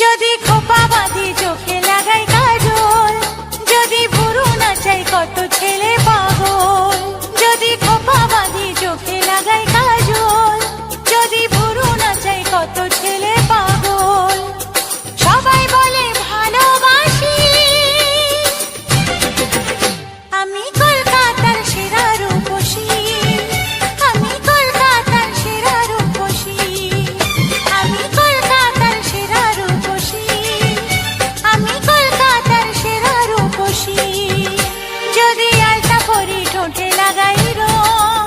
যদি খোপা বাঁধি চোখে লাগাই কাজল, যদি ভুরু নাচাই কত ছেলে পাগল। যদি খোপা বাঁধি চোখে লাগাই কাজল, যদি ভুরু নাচাই কত ছেলে পাগল। সবাই বলে ভালোবাসি, আমি কলকাতার সেরা রূপসী, আমি কলকাতার সেরা রূপসী, আমি কলকাতার সেরা রূপসী, আমি কলকাতার সেরা রূপসী। যদি আলতা পরি ঠোঁটে লাগাই রং,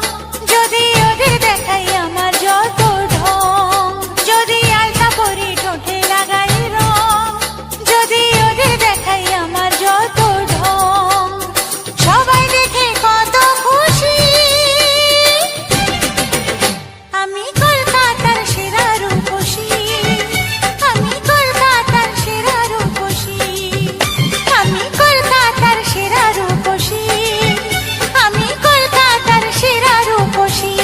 যদি ওদের দেখাই আমার যত ঢং। যদি আলতা পরি ঠোঁটে লাগাই রং, যদি ওদের দেখাই আমার যত ঢং। সবাই দেখে কত খুশি, আমি কলকাতার সেরা রূপসী, আমি কলকাতার সেরা রূপসী, আমি কলকাতার সেরা রূপসী, আমি কলকাতার সেরা রূপসী।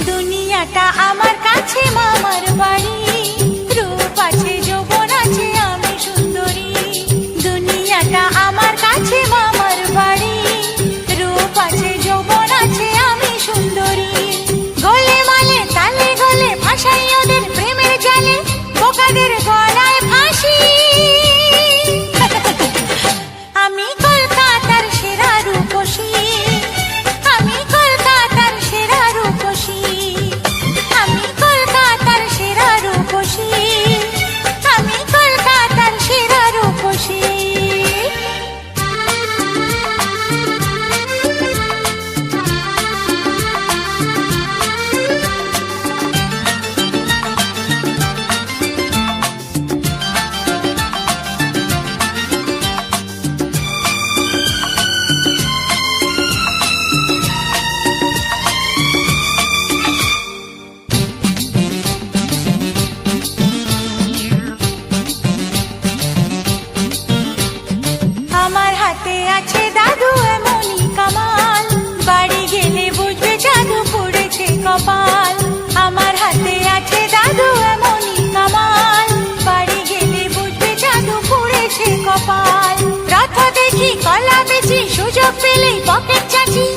দুনিয়াটা আমার কাছে মামার বাড়ি, রূপ আছে যৌবন আছে আমি সুন্দরী। দুনিয়াটা আমার কাছে মামার বাড়ি, রূপ আছে যৌবন আছে আমি সুন্দরী। গলে মালে তালে গলে ভাসাই ওদের প্রেমের জালে, বোকাদের গলায় ফাঁসি। আমি কলকাতার সেরা রূপসী, আমি কলকাতার সেরা রূপসী, আমি কলকাতার সেরা রূপসী, আমি কলকাতার সেরা রূপসী। আমার হাতে আছে দাদু এমনই কামাল, বাড়ি গেলে বুঝবে জাদু পড়েছে কপাল। আমার হাতে আছে দাদু এমনই কামাল, বাড়ি গেলে বুঝবে জাদু পড়েছে কপাল। রথ দেখি কলা বেচি, সুযোগ পেলেই পকেট চাচি।